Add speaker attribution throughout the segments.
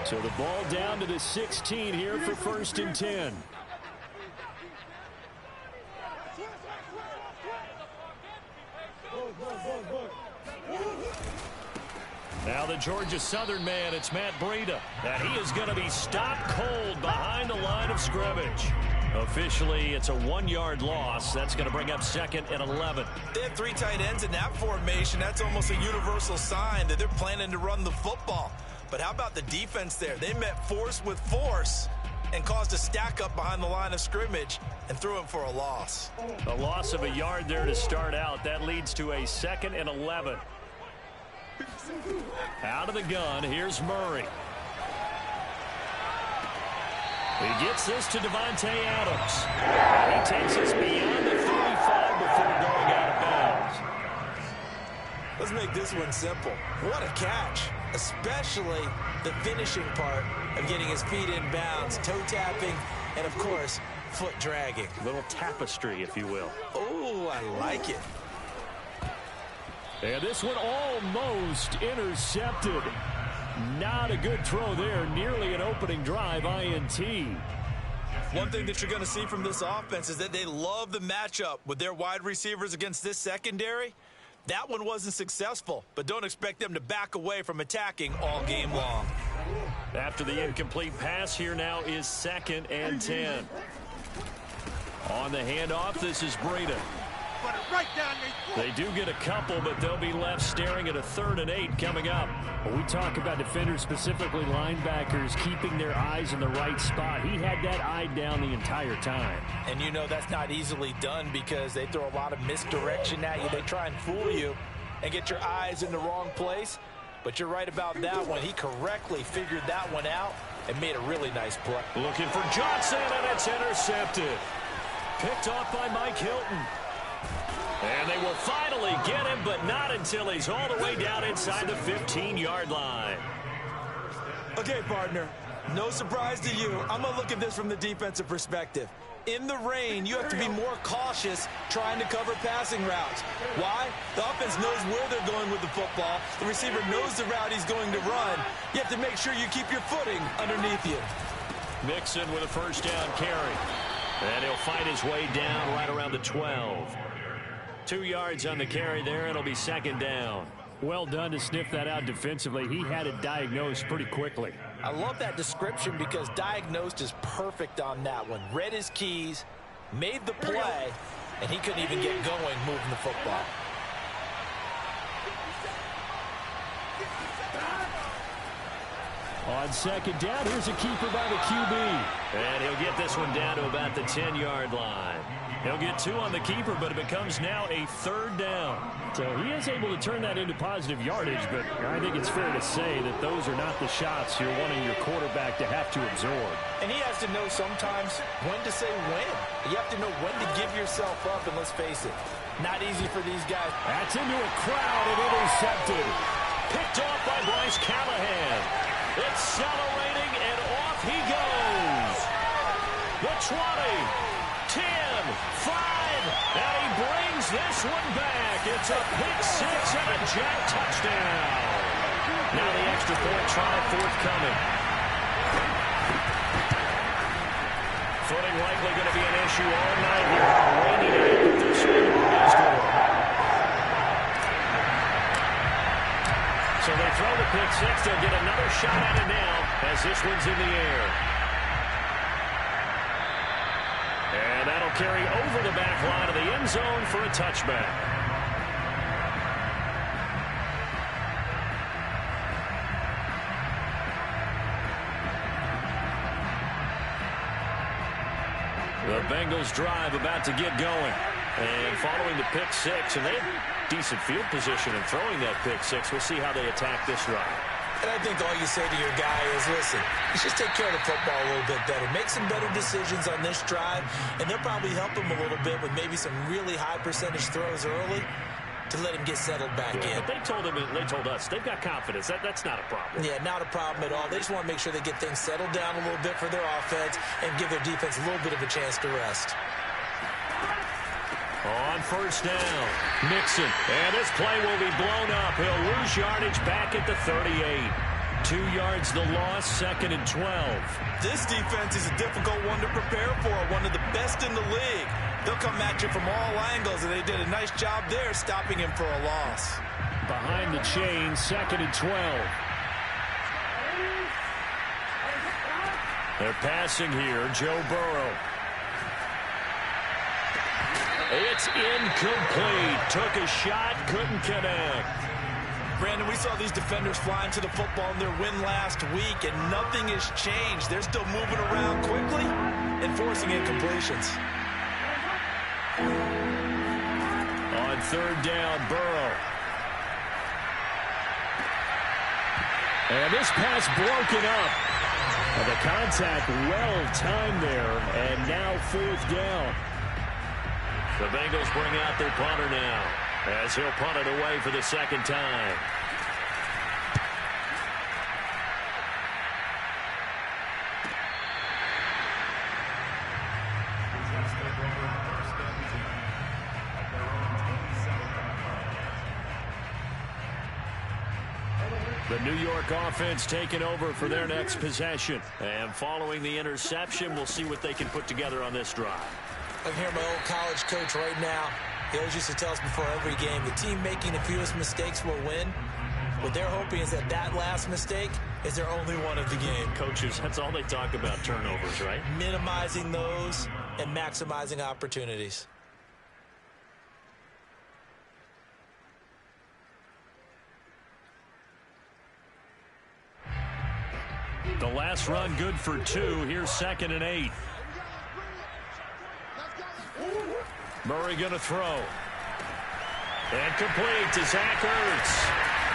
Speaker 1: So the ball down to the 16 here for 1st and 10. Now the Georgia Southern man, it's Matt Breida. And he is going to be stopped cold behind the line of scrimmage. Officially, it's a 1-yard loss. That's going to bring up 2nd and 11.
Speaker 2: They have 3 tight ends in that formation. That's almost a universal sign that they're planning to run the football. But how about the defense there? They met force with force and caused a stack up behind the line of scrimmage and threw him for a loss.
Speaker 1: A loss of a yard there to start out. That leads to a 2nd and 11. Out of the gun, here's Murray. He gets this to Devontae Adams. He takes us beyond the 35 before going out of bounds.
Speaker 2: Let's make this one simple. What a catch, especially the finishing part of getting his feet in bounds, toe tapping, and of course, foot dragging.
Speaker 1: A little tapestry, if you will.
Speaker 2: Oh, I like it.
Speaker 1: And this one almost intercepted. Not a good throw there. Nearly an opening drive INT.
Speaker 2: One thing that you're going to see from this offense is that they love the matchup with their wide receivers against this secondary. That one wasn't successful, but don't expect them to back away from attacking all game long.
Speaker 1: After the incomplete pass, here now is 2nd and 10. On the handoff, this is Breida. They do get a couple, but they'll be left staring at a 3rd and 8 coming up. When we talk about defenders, specifically linebackers, keeping their eyes in the right spot, he had that eye down the entire time.
Speaker 2: And you know that's not easily done because they throw a lot of misdirection at you. They try and fool you and get your eyes in the wrong place. But you're right about that one. He correctly figured that one out and made a really nice play.
Speaker 1: Looking for Johnson, and it's intercepted. Picked off by Mike Hilton. And they will finally get him, but not until he's all the way down inside the 15-yard line.
Speaker 2: Okay, partner, no surprise to you. I'm going to look at this from the defensive perspective. In the rain, you have to be more cautious trying to cover passing routes. Why? The offense knows where they're going with the football. The receiver knows the route he's going to run. You have to make sure you keep your footing underneath you.
Speaker 1: Mixon with a 1st down carry. And he'll find his way down right around the 12. 2 yards on the carry there. It'll be 2nd down. Well done to sniff that out defensively. He had it diagnosed pretty quickly.
Speaker 2: I love that description because diagnosed is perfect on that one. Read his keys, made the play, and he couldn't even get going moving the football.
Speaker 1: On 2nd down, here's a keeper by the QB. And he'll get this one down to about the 10-yard line. He'll get 2 on the keeper, but it becomes now a 3rd down. So he is able to turn that into positive yardage, but I think it's fair to say that those are not the shots you're wanting your quarterback to have to absorb.
Speaker 2: And he has to know sometimes when to say when. You have to know when to give yourself up, and let's face it, not easy for these guys.
Speaker 1: That's into a crowd and intercepted. Picked off by Bryce Callahan. Accelerating, and off he goes. The 20. 10, 5, and he brings this one back. It's a pick 6 and a jack touchdown. Now the extra point try forthcoming. Footing likely going to be an issue all night here on a rainy night, but this one is good. So they throw the pick 6. They'll get another shot at it now as this one's in the air. And that'll carry over the back line of the end zone for a touchback. The Bengals drive about to get going. And following the pick 6, and they have decent field position in throwing that pick 6. We'll see how they attack this drive.
Speaker 2: And I think all you say to your guy is, listen, let's just take care of the football a little bit better. Make some better decisions on this drive, and they'll probably help him a little bit with maybe some really high percentage throws early to let him get settled back in.
Speaker 1: But they told us they've got confidence. That's not a problem.
Speaker 2: Yeah, not a problem at all. They just want to make sure they get things settled down a little bit for their offense and give their defense a little bit of a chance to rest.
Speaker 1: On 1st down, Mixon. And this play will be blown up. He'll lose yardage back at the 38. 2 yards the loss, 2nd and 12.
Speaker 2: This defense is a difficult one to prepare for, one of the best in the league. They'll come at you from all angles, and they did a nice job there stopping him for a loss.
Speaker 1: Behind the chain, 2nd and 12. They're passing here, Joe Burrow. It's incomplete. Took a shot, couldn't connect.
Speaker 2: Brandon, we saw these defenders flying to the football in their win last week, and nothing has changed. They're still moving around quickly and forcing incompletions.
Speaker 1: On 3rd down, Burrow. And this pass broken up. And the contact well timed there, and now 4th down. The Bengals bring out their punter now, as he'll punt it away for the 2nd time. The New York offense taking over for their next possession. And following the interception, we'll see what they can put together on this drive.
Speaker 2: I can hear my old college coach right now. He always used to tell us before every game, the team making the fewest mistakes will win. What they're hoping is that that last mistake is their only one of the game.
Speaker 1: Coaches, that's all they talk about, turnovers, right?
Speaker 2: Minimizing those and maximizing opportunities.
Speaker 1: The last run good for 2. Here's 2nd and 8. Murray going to throw. And complete to Zach Ertz.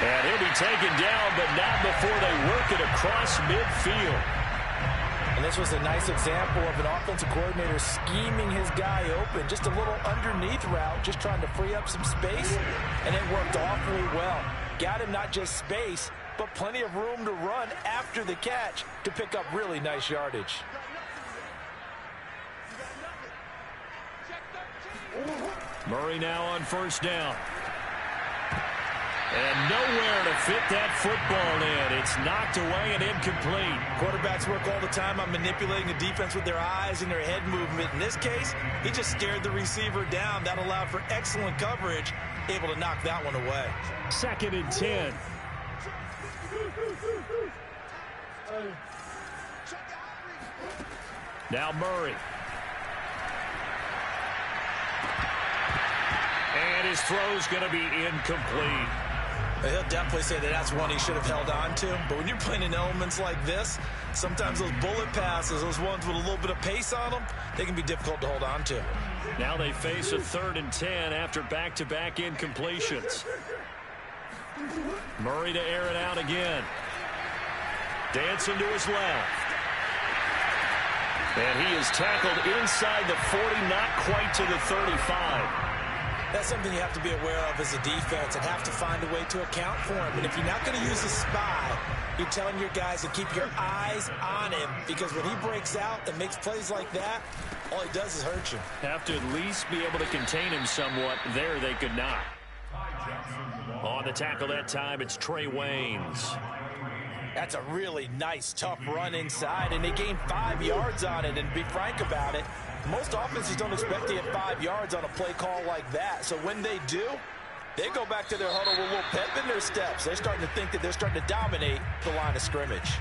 Speaker 1: And he'll be taken down, but not before they work it across midfield.
Speaker 2: And this was a nice example of an offensive coordinator scheming his guy open. Just a little underneath route, just trying to free up some space. And it worked awfully well. Got him not just space, but plenty of room to run after the catch to pick up really nice yardage.
Speaker 1: Murray now on 1st down. And nowhere to fit that football in. It's knocked away and incomplete.
Speaker 2: Quarterbacks work all the time on manipulating the defense with their eyes and their head movement. In this case, he just stared the receiver down. That allowed for excellent coverage, able to knock that one away.
Speaker 1: 2nd and 10. Now Murray. And his throw's going to be incomplete.
Speaker 2: He'll definitely say that that's one he should have held on to. But when you're playing in elements like this, sometimes those bullet passes, those ones with a little bit of pace on them, they can be difficult to hold on to.
Speaker 1: Now they face a 3rd and 10 after back-to-back incompletions. Murray to air it out again. Dancing to his left. And he is tackled inside the 40, not quite to the 35.
Speaker 2: That's something you have to be aware of as a defense and have to find a way to account for him. And if you're not going to use a spy, you're telling your guys to keep your eyes on him, because when he breaks out and makes plays like that, all he does is hurt you.
Speaker 1: Have to at least be able to contain him somewhat. There they could not. On the tackle that time, it's Trey Waynes.
Speaker 2: That's a really nice, tough run inside, and they gained 5 yards on it. And to be frank about it, most offenses don't expect to get 5 yards on a play call like that. So when they do, they go back to their huddle with a little pep in their steps. They're starting to think that they're starting to dominate the line of scrimmage.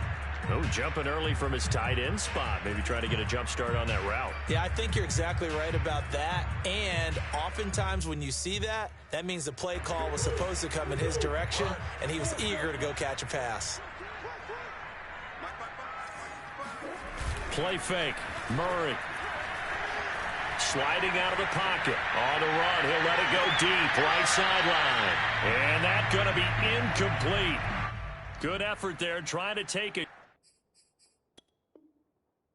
Speaker 1: Oh, jumping early from his tight end spot. Maybe trying to get a jump start on that route.
Speaker 2: Yeah, I think you're exactly right about that. And oftentimes when you see that, that means the play call was supposed to come in his direction, and he was eager to go catch a pass.
Speaker 1: Play fake. Murray. Sliding out of the pocket. On the run, he'll let it go deep. Right sideline. And that's going to be incomplete. Good effort there, trying to take a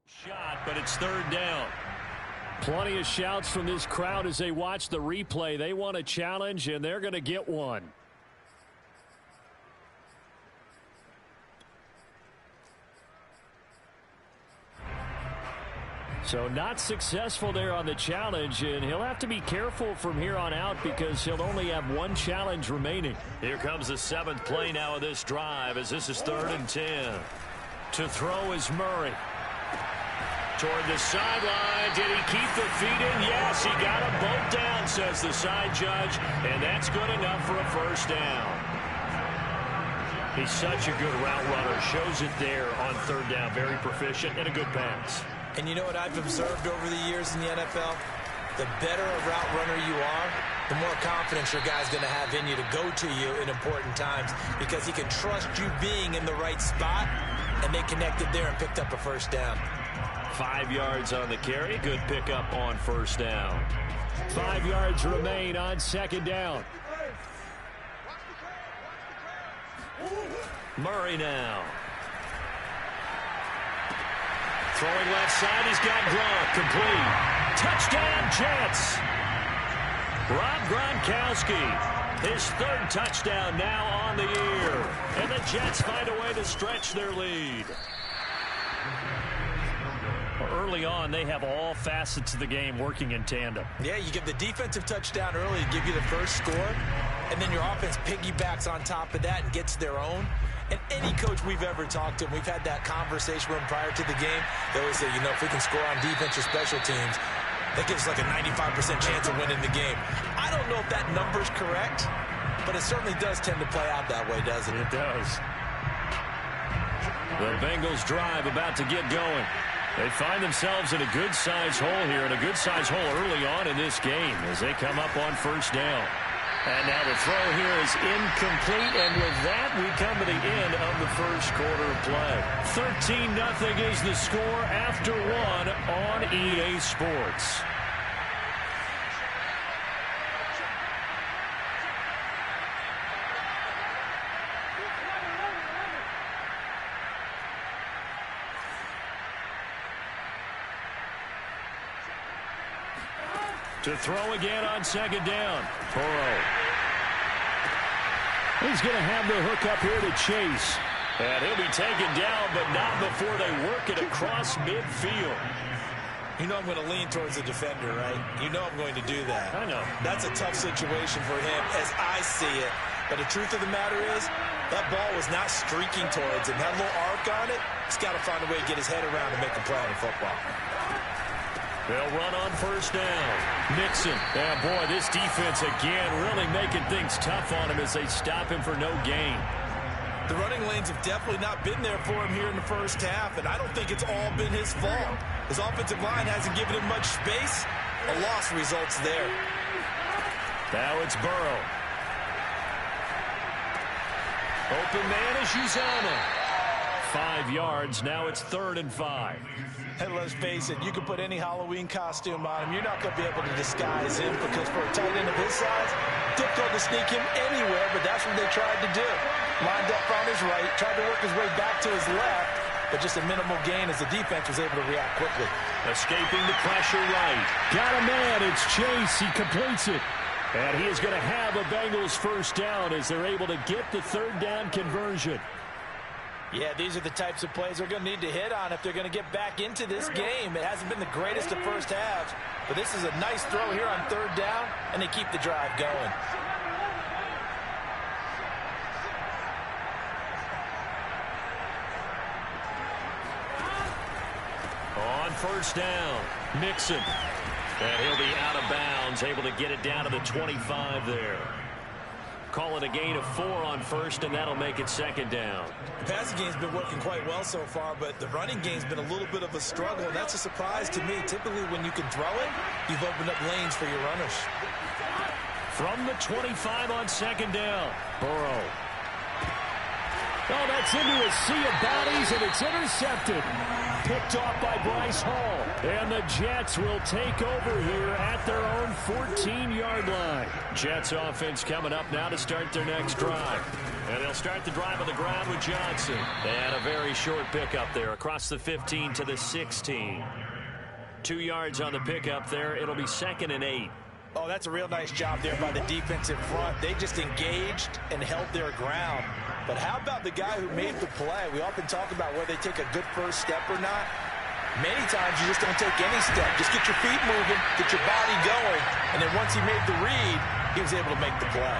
Speaker 1: shot, but it's 3rd down. Plenty of shouts from this crowd as they watch the replay. They want a challenge, and they're going to get one. So not successful there on the challenge, and he'll have to be careful from here on out because he'll only have one challenge remaining. Here comes the 7th play now of this drive as this is 3rd and 10. To throw is Murray. Toward the sideline. Did he keep the feet in? Yes, he got them both down, says the side judge, and that's good enough for a first down. He's such a good route runner. Shows it there on 3rd down. Very proficient and a good pass.
Speaker 2: And you know what I've observed over the years in the NFL? The better a route runner you are, the more confidence your guy's going to have in you to go to you in important times because he can trust you being in the right spot, and they connected there and picked up a first down.
Speaker 1: 5 yards on the carry. Good pickup on first down. 5 yards remain on 2nd down. Murray now. Throwing left side, he's got Gronk. Complete. Touchdown, Jets. Rob Gronkowski. His 3rd touchdown now on the year. And the Jets find a way to stretch their lead. Early on, they have all facets of the game working in tandem.
Speaker 2: Yeah, you give the defensive touchdown early to give you the first score, and then your offense piggybacks on top of that and gets their own. And any coach we've ever talked to, we've had that conversation with them prior to the game. They always say, you know, if we can score on defense or special teams, that gives like a 95% chance of winning the game. I don't know if that number's correct, but it certainly does tend to play out that way, doesn't it?
Speaker 1: It does. The Bengals drive about to get going. They find themselves in a good-sized hole here, and a good-sized hole early on in this game as they come up on first down. And now the throw here is incomplete, and with that, we come to the end of the first quarter of play. 13-0 is the score after 1 on EA Sports. To throw again on 2nd down. Burrow. He's going to have the hook up here to Chase. And he'll be taken down, but not before they work it across midfield.
Speaker 2: You know I'm going to lean towards the defender, right? You know I'm going to do that.
Speaker 1: I know.
Speaker 2: That's a tough situation for him as I see it. But the truth of the matter is, that ball was not streaking towards him. Had a little arc on it. He's got to find a way to get his head around and make a play in football.
Speaker 1: They'll run on first down. Mixon. Yeah, boy, this defense again really making things tough on him as they stop him for no gain.
Speaker 2: The running lanes have definitely not been there for him here in the first half, and I don't think it's all been his fault. His offensive line hasn't given him much space. A loss results there.
Speaker 1: Now it's Burrow. Open man is Uzomah. 5 yards. Now it's 3rd and 5.
Speaker 2: And let's face it, you can put any Halloween costume on him. You're not going to be able to disguise him because for a tight end of his size, difficult to sneak him anywhere, but that's what they tried to do. Lined up on his right, tried to work his way back to his left, but just a minimal gain as the defense was able to react quickly.
Speaker 1: Escaping the pressure right. Got a man. It's Chase. He completes it. And he is going to have a Bengals first down as they're able to get the 3rd down conversion.
Speaker 2: Yeah, these are the types of plays they're going to need to hit on if they're going to get back into this game. It hasn't been the greatest of first halves, but this is a nice throw here on 3rd down, and they keep the drive going.
Speaker 1: On first down, Mixon. And he'll be out of bounds, able to get it down to the 25 there. Call it a gain of 4 on first, and that'll make it 2nd down.
Speaker 2: The passing game's been working quite well so far, but the running game's been a little bit of a struggle, and that's a surprise to me. Typically, when you can throw it, you've opened up lanes for your runners.
Speaker 1: From the 25 on 2nd down, Burrow. Oh, that's into a sea of bodies, and it's intercepted. Picked off by Bryce Hall. And the Jets will take over here at their own 14-yard line. Jets offense coming up now to start their next drive. And they'll start the drive on the ground with Johnson. And a very short pickup there across the 15 to the 16. 2 yards on the pickup there. It'll be 2nd and 8.
Speaker 2: Oh, that's a real nice job there by the defensive front. They just engaged and held their ground. But how about the guy who made the play? We often talk about whether they take a good first step or not. Many times you just don't take any step. Just get your feet moving, get your body going, and then once he made the read, he was able to make the play.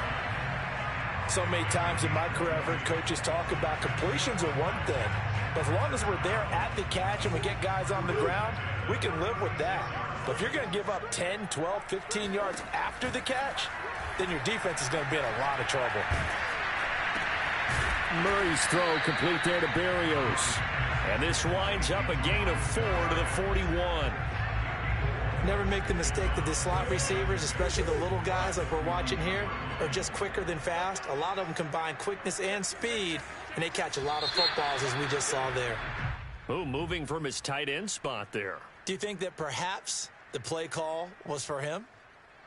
Speaker 2: So many times in my career, I've heard coaches talk about completions are one thing, but as long as we're there at the catch and we get guys on the ground, we can live with that. But if you're going to give up 10, 12, 15 yards after the catch, then your defense is going to be in a lot of trouble.
Speaker 1: Murray's throw complete there to Berrios. And this winds up a gain of 4 to the 41.
Speaker 2: Never make the mistake that the slot receivers, especially the little guys like we're watching here, are just quicker than fast. A lot of them combine quickness and speed, and they catch a lot of footballs, as we just saw there.
Speaker 1: Oh, moving from his tight end spot there.
Speaker 2: Do you think that perhaps the play call was for him?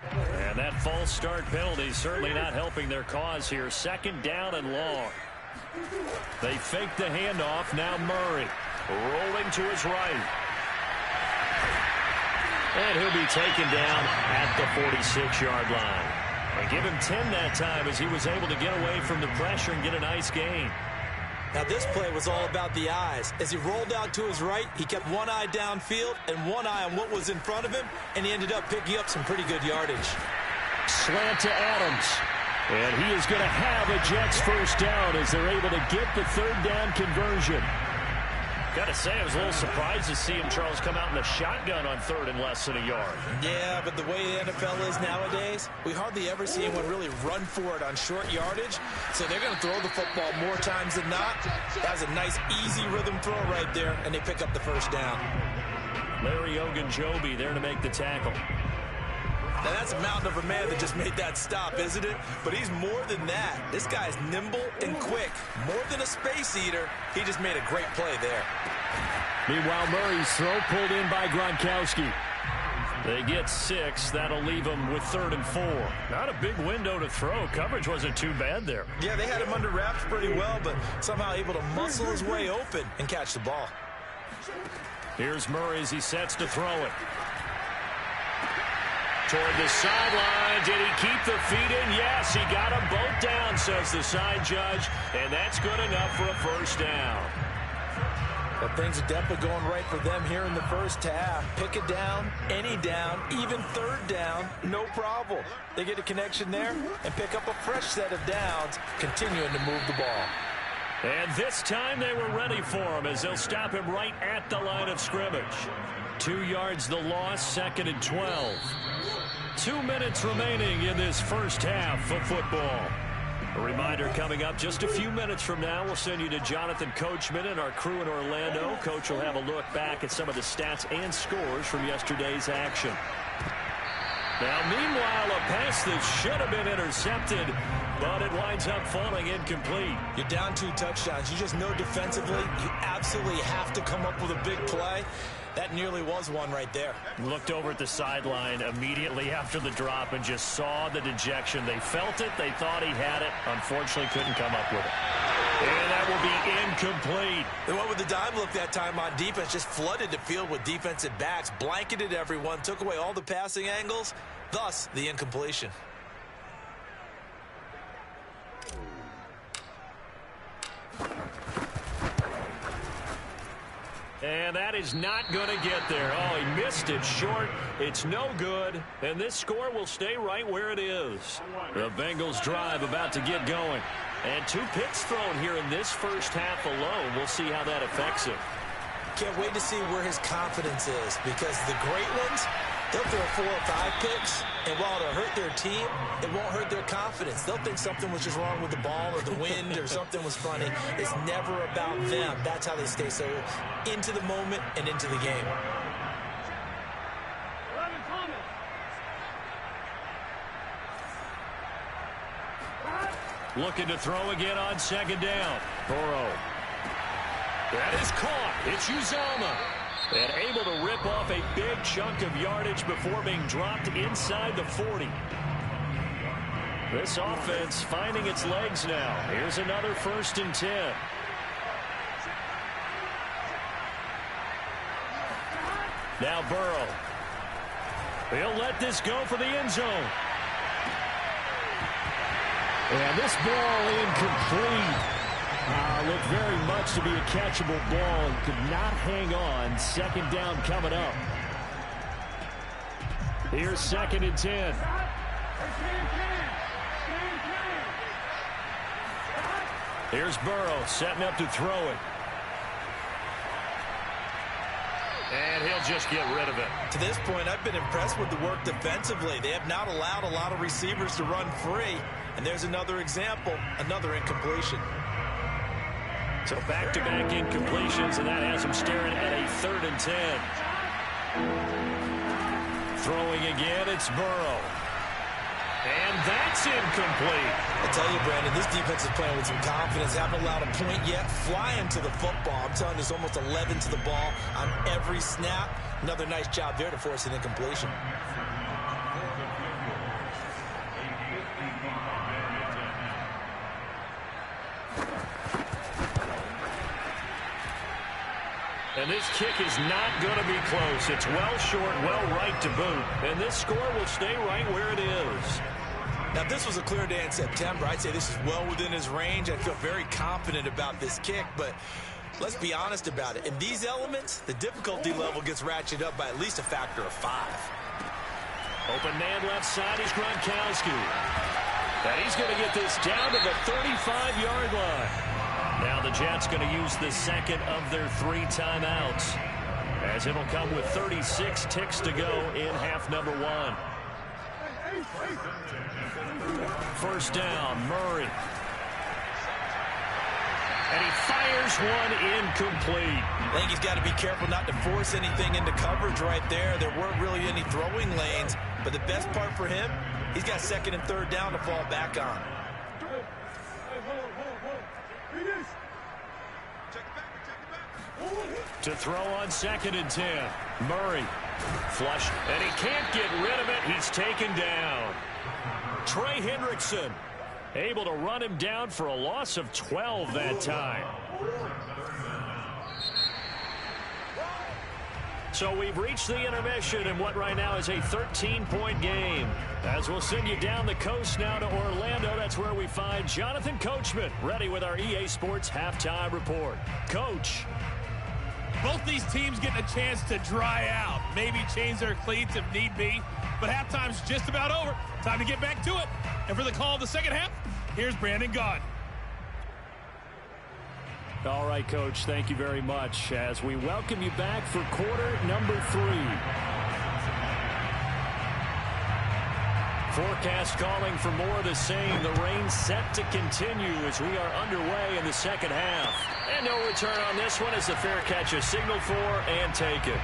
Speaker 1: And that false start penalty certainly not helping their cause here. 2nd down and long. They fake the handoff. Now Murray rolling to his right. And he'll be taken down at the 46-yard line. And give him 10 that time as he was able to get away from the pressure and get a nice gain.
Speaker 2: Now this play was all about the eyes. As he rolled out to his right, he kept one eye downfield and one eye on what was in front of him, and he ended up picking up some pretty good yardage.
Speaker 1: Slant to Adams. And he is going to have a Jets first down as they're able to get the 3rd down conversion. Got to say, I was a little surprised to see him, Charles, come out in the shotgun on 3rd and less than a yard.
Speaker 2: Yeah, but the way the NFL is nowadays, we hardly ever see anyone really run for it on short yardage. So they're going to throw the football more times than not. That was a nice, easy rhythm throw right there, and they pick up the first down.
Speaker 1: Larry Ogunjobi there to make the tackle.
Speaker 2: Now, that's a mountain of a man that just made that stop, isn't it? But he's more than that. This guy's nimble and quick. More than a space eater, he just made a great play there.
Speaker 1: Meanwhile, Murray's throw pulled in by Gronkowski. They get 6. That'll leave them with 3rd and 4. Not a big window to throw. Coverage wasn't too bad there.
Speaker 2: Yeah, they had him under wraps pretty well, but somehow able to muscle his way open and catch the ball.
Speaker 1: Here's Murray as he sets to throw it. Toward the sideline. Did he keep the feet in? Yes, he got them both down, says the side judge. And that's good enough for a first down.
Speaker 2: Well, things are definitely going right for them here in the first half. Pick it down, any down, even 3rd down, no problem. They get a connection there and pick up a fresh set of downs, continuing to move the ball.
Speaker 1: And this time they were ready for him as they'll stop him right at the line of scrimmage. 2 yards the loss, 2nd and 12. 2 minutes remaining in this first half of football. A reminder coming up just a few minutes from now. We'll send you to Jonathan Coachman and our crew in Orlando. Coach will have a look back at some of the stats and scores from yesterday's action. Now, meanwhile, a pass that should have been intercepted, but it winds up falling incomplete.
Speaker 2: You're down 2 touchdowns. You just know defensively you absolutely have to come up with a big play. That nearly was one right there.
Speaker 1: Looked over at the sideline immediately after the drop and just saw the dejection. They felt it. They thought he had it. Unfortunately, couldn't come up with it. And that will be incomplete.
Speaker 2: They went with the dime look that time on defense. Just flooded the field with defensive backs. Blanketed everyone. Took away all the passing angles. Thus, the incompletion.
Speaker 1: And that is not going to get there. Oh, he missed it short. It's no good. And this score will stay right where it is. The Bengals drive about to get going. And 2 picks thrown here in this first half alone. We'll see how that affects him.
Speaker 2: Can't wait to see where his confidence is, because the great ones, they'll throw 4 or 5 picks, and while it'll hurt their team, it won't hurt their confidence. They'll think something was just wrong with the ball or the wind or something was funny. It's never about them. That's how they stay so into the moment and into the game.
Speaker 1: Looking to throw again on 2nd down. Burrow. That is caught. It's Uzomah. And able to rip off a big chunk of yardage before being dropped inside the 40. This offense finding its legs now. Here's another 1st and 10. Now Burrow. He'll let this go for the end zone. And this ball incomplete. Looked very much to be a catchable ball and could not hang on. Second down coming up. Here's 2nd and 10. Here's Burrow setting up to throw it. And he'll just get rid of it.
Speaker 2: To this point, I've been impressed with the work defensively. They have not allowed a lot of receivers to run free. And there's another example, another incompletion.
Speaker 1: So back-to-back incompletions, and that has him staring at a 3rd and 10. Throwing again, it's Burrow. And that's incomplete.
Speaker 2: I tell you, Brandon, this defense is playing with some confidence. Haven't allowed a point yet. Flying to the football. I'm telling you, there's almost 11 to the ball on every snap. Another nice job there to force an incompletion.
Speaker 1: And this kick is not going to be close. It's well short, well right to boot. And this score will stay right where it is.
Speaker 2: Now, if this was a clear day in September, I'd say this is well within his range. I feel very confident about this kick, but let's be honest about it. In these elements, the difficulty level gets ratcheted up by at least a factor of 5.
Speaker 1: Open man left side is Gronkowski. And he's going to get this down to the 35-yard line. Now the Jets going to use the second of their 3 timeouts, as it'll come with 36 ticks to go in half number 1. First down, Murray. And he fires one incomplete.
Speaker 2: I think he's got to be careful not to force anything into coverage right there. There weren't really any throwing lanes, but the best part for him, he's got 2nd and 3rd down to fall back on.
Speaker 1: To throw on 2nd and 10. Murray. Flush. And he can't get rid of it. He's taken down. Trey Hendrickson able to run him down for a loss of 12 that time. So we've reached the intermission in what right now is a 13-point game. As we'll send you down the coast now to Orlando, that's where we find Jonathan Coachman ready with our EA Sports Halftime Report. Coach.
Speaker 3: Both these teams getting a chance to dry out, maybe change their cleats if need be, but halftime's just about over. Time to get back to it. And for the call of the second half, here's Brandon Gaudin.
Speaker 1: All right, Coach, thank you very much as we welcome you back for quarter number 3. Forecast calling for more of the same. The rain set to continue as we are underway in the second half. And no return on this one as the fair catch is signaled for and taken.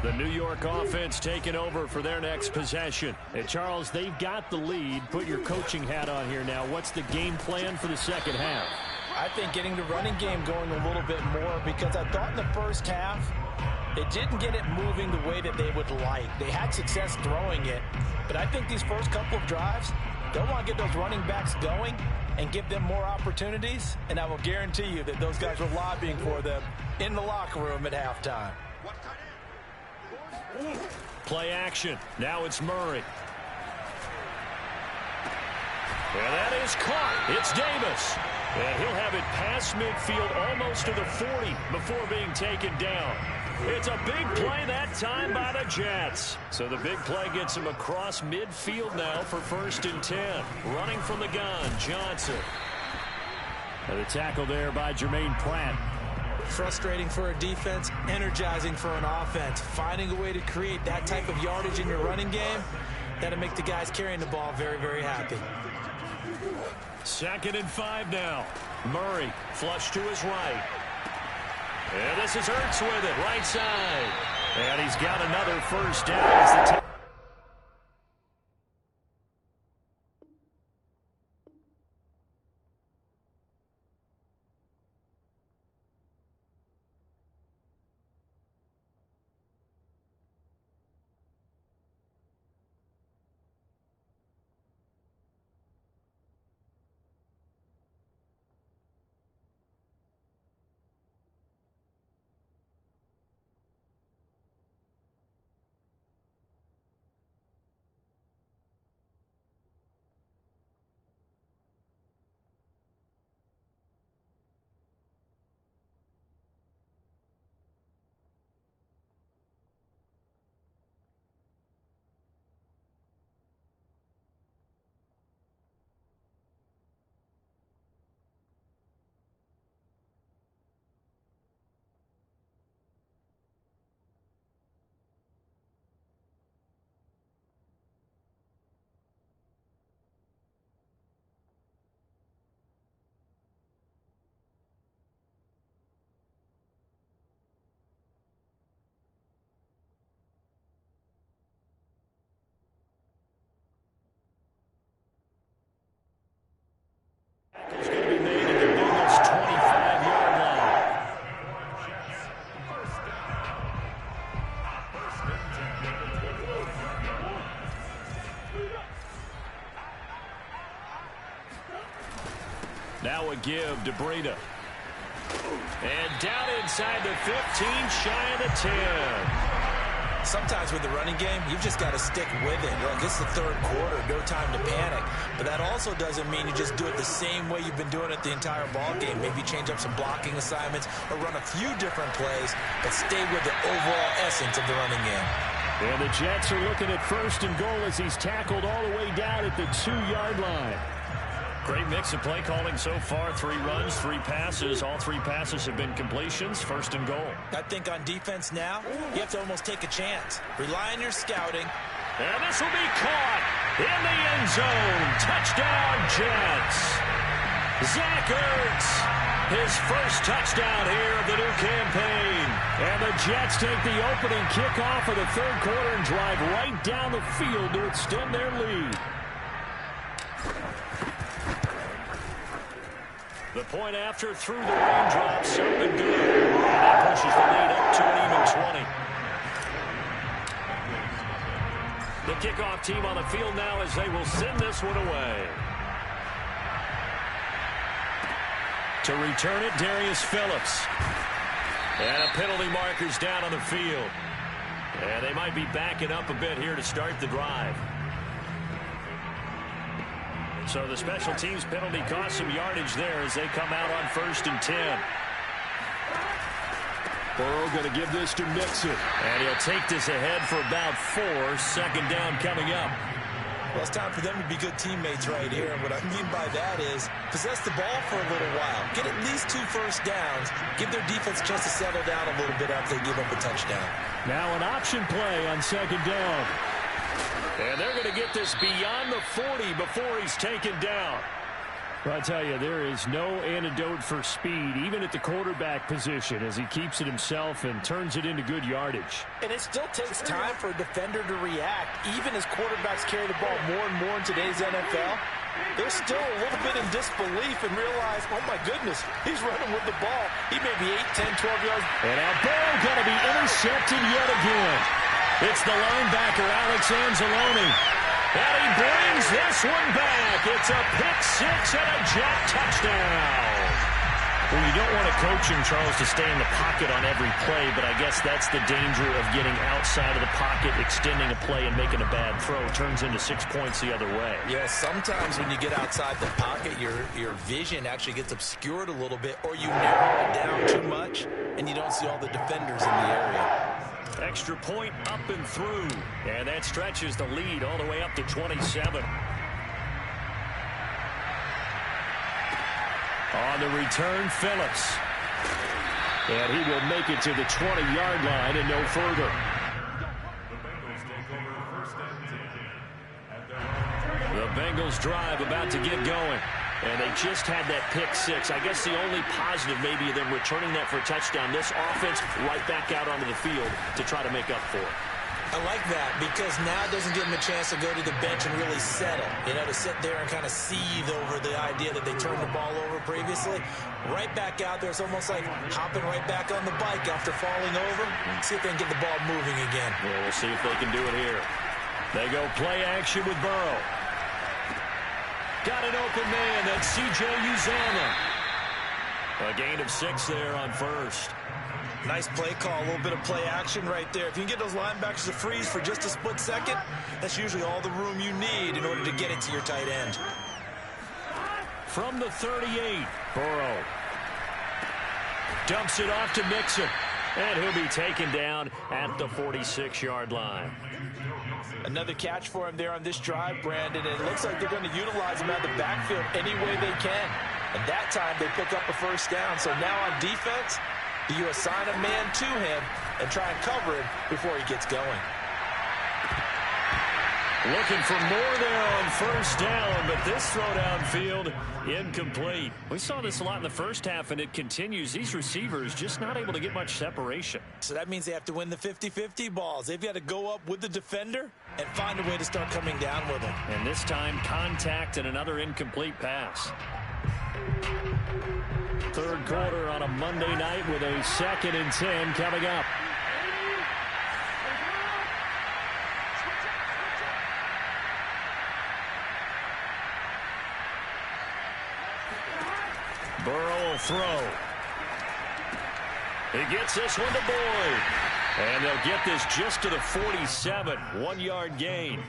Speaker 1: The New York offense taking over for their next possession. And Charles, they've got the lead. Put your coaching hat on here now. What's the game plan for the second half?
Speaker 2: I think getting the running game going a little bit more, because I thought in the first half it didn't get it moving the way that they would like. They had success throwing it, but I think these first couple of drives, they'll want to get those running backs going and give them more opportunities, and I will guarantee you that those guys were lobbying for them in the locker room at halftime.
Speaker 1: Play action. Now it's Murray. And that is caught. It's Davis. And he'll have it past midfield almost to the 40 before being taken down. It's a big play that time by the Jets. So the big play gets him across midfield now for 1st and 10. Running from the gun, Johnson. And the tackle there by Jermaine Pratt.
Speaker 2: Frustrating for a defense, energizing for an offense. Finding a way to create that type of yardage in your running game, that'll make the guys carrying the ball very, very happy.
Speaker 1: 2nd and 5 now. Murray, flush to his right. And this is Ertz with it, right side. And he's got another first down as the give to Breida. And down inside the 15, shy of the 10.
Speaker 2: Sometimes with the running game, you've just got to stick with it. Look, it's the third quarter, no time to panic. But that also doesn't mean you just do it the same way you've been doing it the entire ball game. Maybe change up some blocking assignments or run a few different plays, but stay with the overall essence of the running game.
Speaker 1: And the Jets are looking at 1st and goal as he's tackled all the way down at the 2-yard line. Great mix of play calling so far. 3 runs, 3 passes. All 3 passes have been completions. 1st and goal.
Speaker 2: I think on defense now, you have to almost take a chance. Rely on your scouting.
Speaker 1: And this will be caught in the end zone. Touchdown, Jets. Zach Ertz, his first touchdown here of the new campaign. And the Jets take the opening kickoff of the 3rd quarter and drive right down the field to extend their lead. The point after through the raindrops, up and good. And that pushes the lead up to an even 20. The kickoff team on the field now as they will send this one away. To return it, Darius Phillips. And a penalty marker's down on the field. And they might be backing up a bit here to start the drive. So the special teams penalty cost some yardage there as they come out on 1st and 10. Burrow going to give this to Mixon. And he'll take this ahead for about 4. 2nd down coming up.
Speaker 2: Well, it's time for them to be good teammates right here. And what I mean by that is possess the ball for a little while. Get at least 2 first downs. Give their defense a chance to settle down a little bit after they give up a touchdown.
Speaker 1: Now an option play on 2nd down. And they're going to get this beyond the 40 before he's taken down. Well, I tell you, there is no antidote for speed, even at the quarterback position, as he keeps it himself and turns it into good yardage.
Speaker 2: And it still takes time for a defender to react. Even as quarterbacks carry the ball more and more in today's NFL, they're still a little bit in disbelief and realize, oh, my goodness, he's running with the ball. He may be 8, 10, 12 yards.
Speaker 1: And now Burrow going to be intercepted yet again. It's the linebacker, Alex Anzalone. And he brings this one back. It's a pick-6 and a Jet touchdown. Well, you don't want a coach in Charles to stay in the pocket on every play, but I guess that's the danger of getting outside of the pocket, extending a play and making a bad throw. Turns into 6 points the other way.
Speaker 2: Yeah, sometimes when you get outside the pocket, your vision actually gets obscured a little bit, or you narrow it down too much, and you don't see all the defenders in the area.
Speaker 1: Extra point up and through. And that stretches the lead all the way up to 27. On the return, Phillips. And he will make it to the 20-yard line and no further. The Bengals drive about to get going. And they just had that pick-6. I guess the only positive maybe of them returning that for a touchdown. This offense right back out onto the field to try to make up for it.
Speaker 2: I like that because now it doesn't give them a chance to go to the bench and really settle. You know, to sit there and kind of seethe over the idea that they turned the ball over previously. Right back out there. It's almost like hopping right back on the bike after falling over. See if they can get the ball moving again.
Speaker 1: Yeah, we'll see if they can do it here. They go play action with Burrow. Got an open man. That's C.J. Uzomah. A gain of 6 there on 1st.
Speaker 2: Nice play call. A little bit of play action right there. If you can get those linebackers to freeze for just a split second, that's usually all the room you need in order to get it to your tight end.
Speaker 1: From the 38, Burrow dumps it off to Mixon. And he'll be taken down at the 46-yard line.
Speaker 2: Another catch for him there on this drive, Brandon. And it looks like they're going to utilize him out of the backfield any way they can. And that time they pick up a first down. So now on defense, you assign a man to him and try and cover him before he gets going.
Speaker 1: Looking for more there on first down, but this throw downfield incomplete. We saw this a lot in the first half, and it continues. These receivers just not able to get much separation.
Speaker 2: So that means they have to win the 50-50 balls. They've got to go up with the defender and find a way to start coming down with him.
Speaker 1: And this time, contact and another incomplete pass. Third quarter on a Monday night with a 2nd and 10 coming up. Burrow will throw. He gets this one to Boyd. And they'll get this just to the 47. 1-yard gain.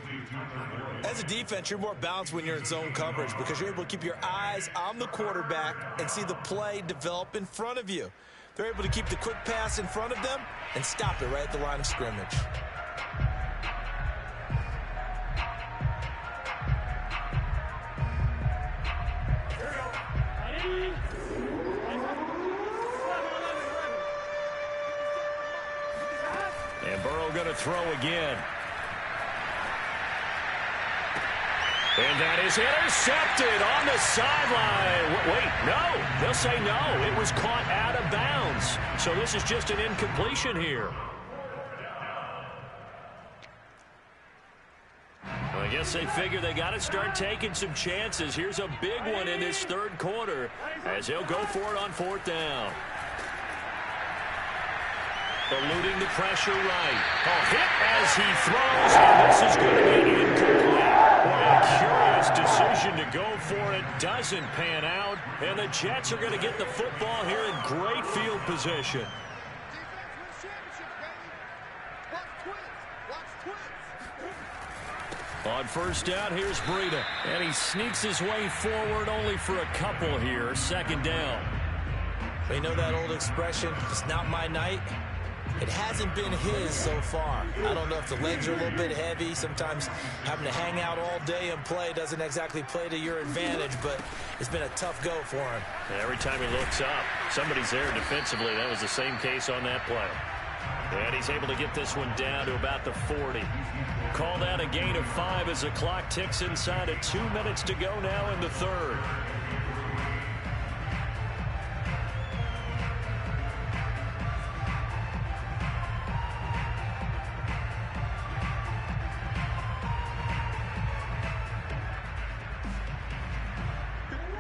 Speaker 2: As a defense, you're more balanced when you're in zone coverage because you're able to keep your eyes on the quarterback and see the play develop in front of you. They're able to keep the quick pass in front of them and stop it right at the line of scrimmage.
Speaker 1: And Burrow going to throw again. And that is intercepted on the sideline. Wait, no. They'll say no. It was caught out of bounds. So this is just an incompletion here. I guess they figure they got to start taking some chances. Here's a big one in this third quarter as they'll go for it on 4th down. Eluding the pressure right. A hit as he throws, and this is going to be incomplete. What a curious decision to go for it. Doesn't pan out, and the Jets are going to get the football here in great field position. On 1st down, here's Breida. And he sneaks his way forward only for a couple here. 2nd down.
Speaker 2: They know that old expression, it's not my night. It hasn't been his so far. I don't know if the legs are a little bit heavy. Sometimes having to hang out all day and play doesn't exactly play to your advantage, but it's been a tough go for him.
Speaker 1: Every time he looks up, somebody's there defensively. That was the same case on that play. And he's able to get this one down to about the 40. Called out a gain of 5 as the clock ticks inside of 2 minutes to go now in the third.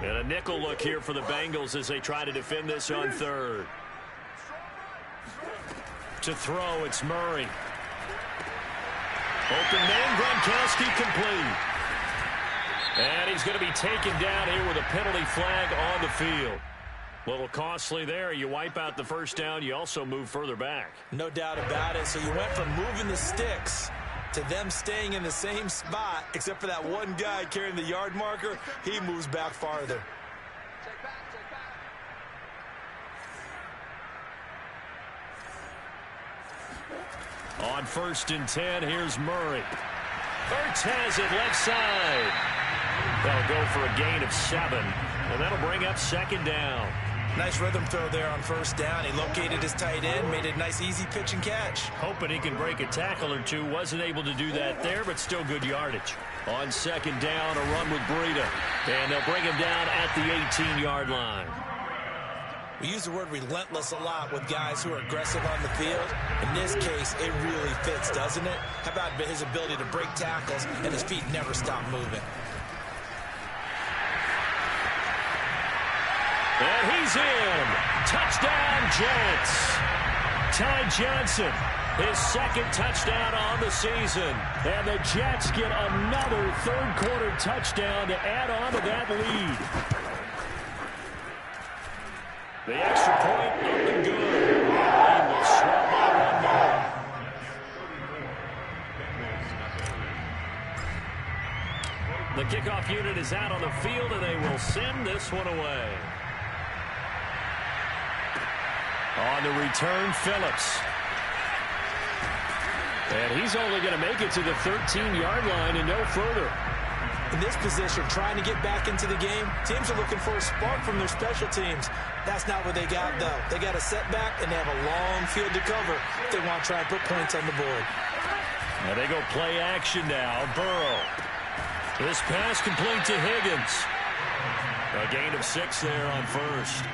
Speaker 1: And a nickel look here for the Bengals as they try to defend this on 3rd. To throw, it's Murray. Open man, Gronkowski complete. And he's going to be taken down here with a penalty flag on the field. A little costly there. You wipe out the 1st down. You also move further back.
Speaker 2: No doubt about it. So you went from moving the sticks to them staying in the same spot, except for that one guy carrying the yard marker. He moves back farther.
Speaker 1: On 1st and 10, here's Murray. Ertz has it left side. That'll go for a gain of 7, and that'll bring up 2nd down.
Speaker 2: Nice rhythm throw there on 1st down. He located his tight end, made it a nice easy pitch and catch.
Speaker 1: Hoping he can break a tackle or two. Wasn't able to do that there, but still good yardage. On 2nd down, a run with Breida. And they'll bring him down at the 18-yard line.
Speaker 2: We use the word relentless a lot with guys who are aggressive on the field. In this case, it really fits, doesn't it? How about his ability to break tackles and his feet never stop moving?
Speaker 1: And he's in. Touchdown, Jets. Ty Johnson, his 2nd touchdown on the season. And the Jets get another third-quarter touchdown to add on to that lead. The extra point up and good. The lead will swell by 1 more. The kickoff unit is out on the field, and they will send this one away. On the return, Phillips. And he's only going to make it to the 13-yard line and no further.
Speaker 2: In this position, trying to get back into the game, teams are looking for a spark from their special teams. That's not what they got, though. They got a setback, and they have a long field to cover if they want to try and put points on the board.
Speaker 1: And they go play action now. Burrow. This pass complete to Higgins. A gain of 6 there on 1st.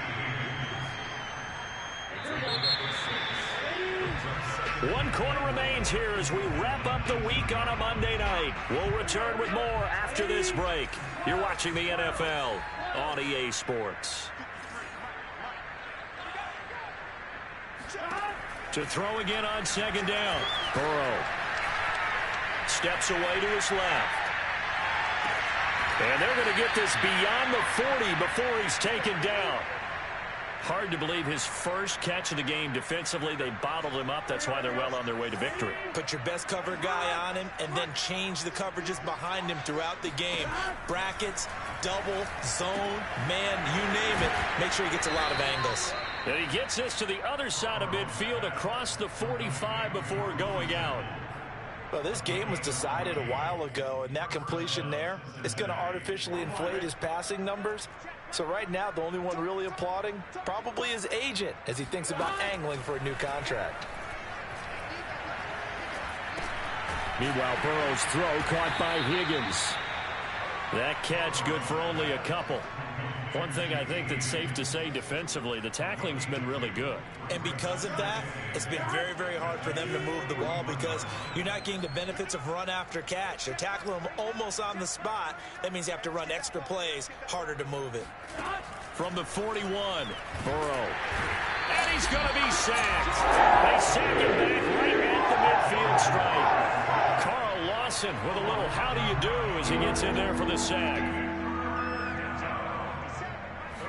Speaker 1: 1 quarter remains here as we wrap up the week on a Monday night. We'll return with more after this break. You're watching the NFL on EA Sports. To throw again on 2nd down. Burrow steps away to his left. And they're going to get this beyond the 40 before he's taken down. Hard to believe his first catch of the game defensively. They bottled him up. That's why they're well on their way to victory.
Speaker 2: Put your best cover guy on him and then change the coverages behind him throughout the game. Brackets, double, zone, man, you name it. Make sure he gets a lot of angles.
Speaker 1: And he gets this to the other side of midfield across the 45 before going out.
Speaker 2: Well, this game was decided a while ago, and that completion there is going to artificially inflate his passing numbers. So right now, the only one really applauding probably his agent as he thinks about angling for a new contract.
Speaker 1: Meanwhile, Burrow's throw caught by Higgins. That catch good for only a couple. One thing I think that's safe to say defensively, the tackling's been really good.
Speaker 2: And because of that, it's been very, very hard for them to move the ball because you're not getting the benefits of run after catch. They're tackling them almost on the spot. That means you have to run extra plays, harder to move it.
Speaker 1: From the 41, Burrow. And he's going to be sacked. They sack him back right at the midfield stripe. Carl Lawson with a little how do you do as he gets in there for the sack.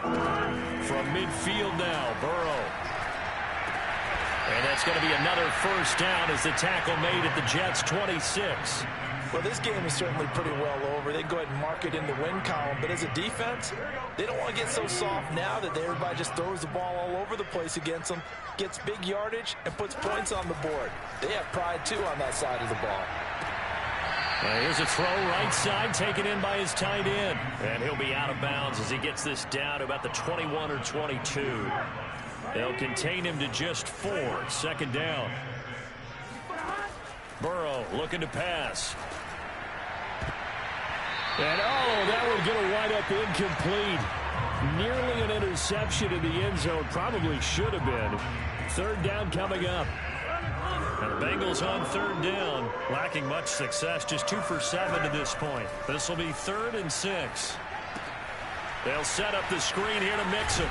Speaker 1: From midfield now, Burrow. And that's going to be another first down as the tackle made at the Jets' 26.
Speaker 2: Well, this game is certainly pretty well over. They go ahead and mark it in the win column. But as a defense, they don't want to get so soft now that everybody just throws the ball all over the place against them, gets big yardage, and puts points on the board. They have pride, too, on that side of the ball.
Speaker 1: Here's a throw right side taken in by his tight end. And he'll be out of bounds as he gets this down to about the 21 or 22. They'll contain him to just 4. Second down. Burrow looking to pass. And that one's going to wind up incomplete. Nearly an interception in the end zone. Probably should have been. Third down coming up. And the Bengals on third down, lacking much success, just 2 for 7 to this point. This will be 3rd and 6. They'll set up the screen here to Mixon.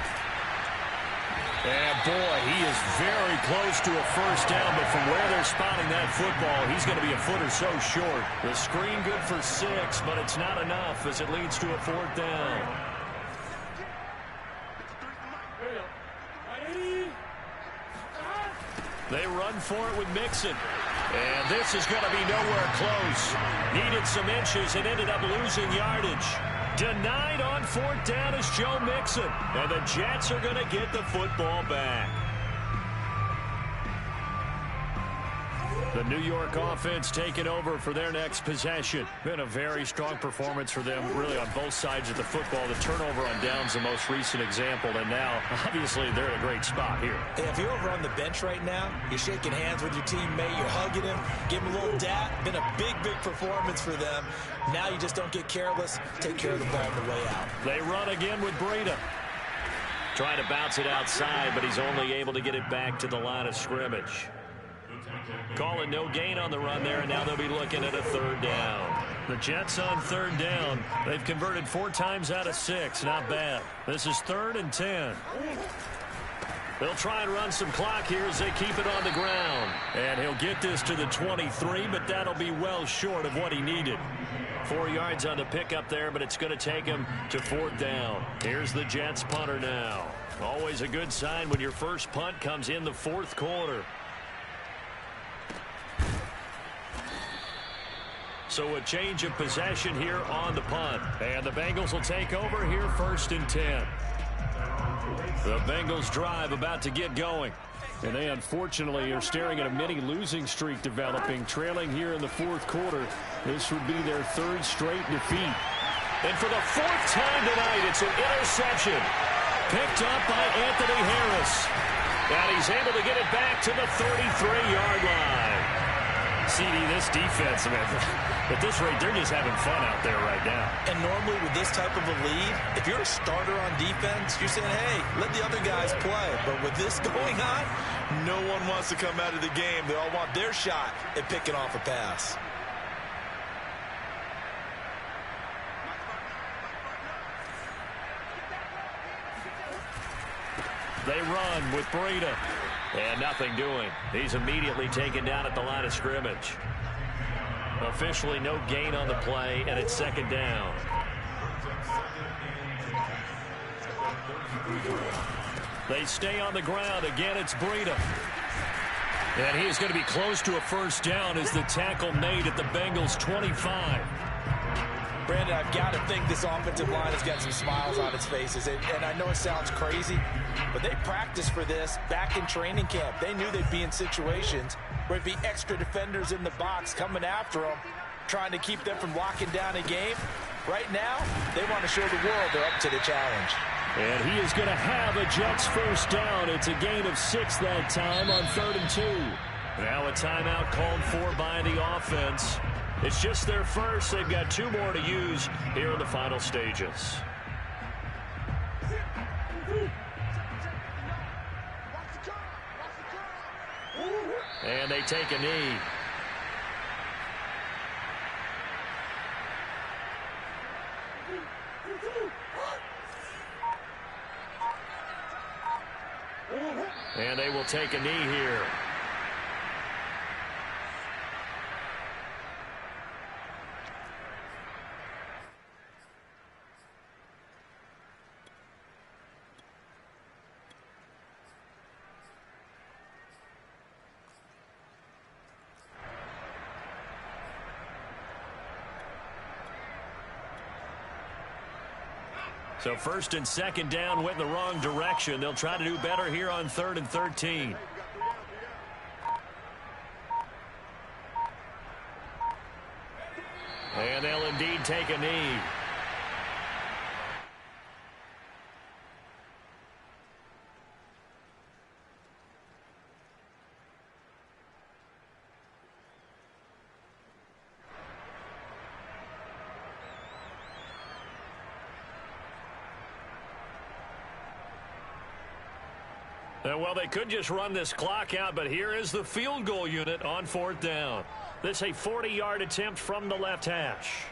Speaker 1: And boy, he is very close to a first down, but from where they're spotting that football, he's going to be a foot or so short. The screen good for 6, but it's not enough as it leads to a 4th down. They run for it with Mixon. And this is going to be nowhere close. Needed some inches and ended up losing yardage. Denied on 4th down is Joe Mixon. And the Jets are going to get the football back. The New York offense taking over for their next possession. Been a very strong performance for them, really on both sides of the football. The turnover on downs, the most recent example, and now, obviously, they're in a great spot here.
Speaker 2: Hey, if you're over on the bench right now, you're shaking hands with your teammate, you're hugging him, give him a little dap. Been a big, big performance for them. Now you just don't get careless. Take care of the ball on the way out.
Speaker 1: They run again with Breida. Trying to bounce it outside, but he's only able to get it back to the line of scrimmage. Calling no gain on the run there, and now they'll be looking at a 3rd down. The Jets on 3rd down. They've converted 4 times out of 6. Not bad. This is 3rd and 10. They'll try and run some clock here as they keep it on the ground. And he'll get this to the 23, but that'll be well short of what he needed. 4 yards on the pickup there, but it's going to take him to 4th down. Here's the Jets punter now. Always a good sign when your first punt comes in the 4th quarter. So a change of possession here on the punt. And the Bengals will take over here 1st and 10. The Bengals drive about to get going. And they unfortunately are staring at a mini losing streak developing, trailing here in the 4th quarter. This would be their 3rd straight defeat. And for the 4th time tonight, it's an interception. Picked up by Anthony Harris. And he's able to get it back to the 33-yard line. CD, this defense, man, at this rate, they're just having fun out there right now.
Speaker 2: And normally with this type of a lead, if you're a starter on defense, you're saying, hey, let the other guys play. But with this going on, no one wants to come out of the game. They all want their shot at picking off a pass.
Speaker 1: They run with Breida. And nothing doing. He's immediately taken down at the line of scrimmage. Officially no gain on the play, and it's 2nd down. They stay on the ground. Again, it's Breida. And he is going to be close to a first down as the tackle made at the Bengals' 25.
Speaker 2: Brandon, I've got to think this offensive line has got some smiles on its faces. And I know it sounds crazy, but they practiced for this back in training camp. They knew they'd be in situations where there'd be extra defenders in the box coming after them, trying to keep them from locking down a game. Right now, they want to show the world they're up to the challenge.
Speaker 1: And he is going to have a Jets first down. It's a gain of 6 that time on 3rd and 2. Now a timeout called for by the offense. It's just their first. They've got 2 more to use here in the final stages. And they take a knee. And they will take a knee here. So 1st and 2nd down went in the wrong direction. They'll try to do better here on 3rd and 13. And they'll indeed take a knee. Well, they could just run this clock out, but here is the field goal unit on 4th down. This a 40-yard attempt from the left hash.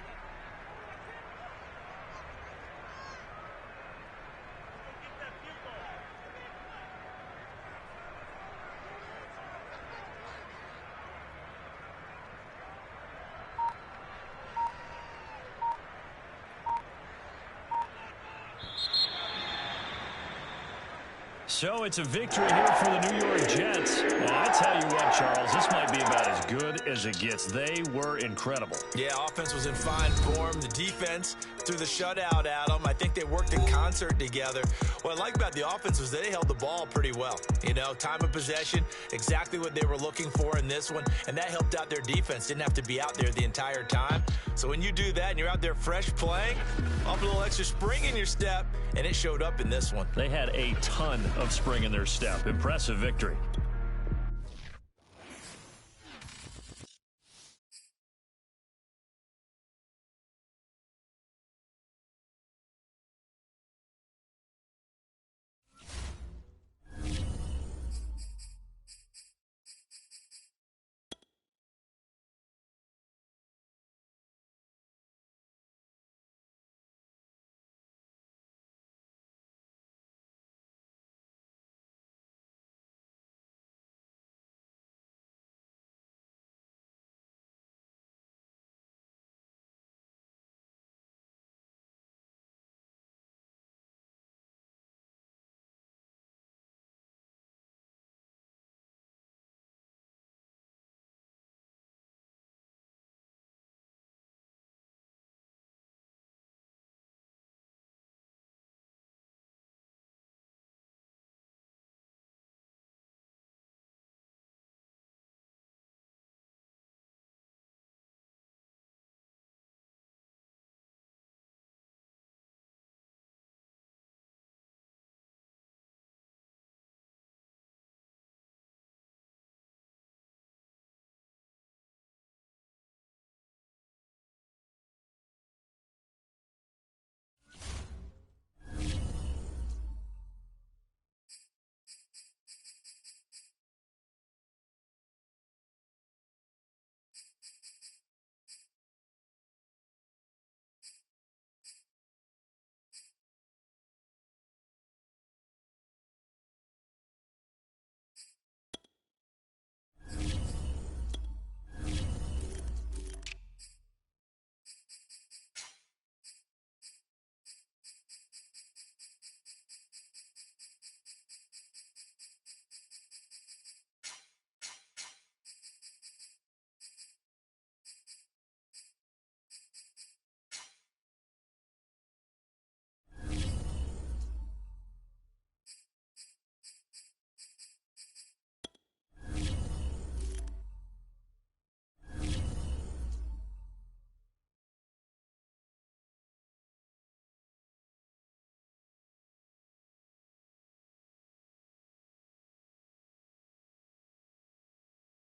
Speaker 1: So it's a victory here for the New York Jets. I tell you what, Charles, this might be about as good as it gets. They were incredible.
Speaker 2: Yeah, offense was in fine form. The defense threw the shutout at them. I think they worked in concert together. What I like about the offense was they held the ball pretty well. You know, time of possession, exactly what they were looking for in this one, and that helped out their defense. Didn't have to be out there the entire time. So when you do that and you're out there fresh playing, off a little extra spring in your step, and it showed up in this one.
Speaker 1: They had a ton of spring in their step. Impressive victory.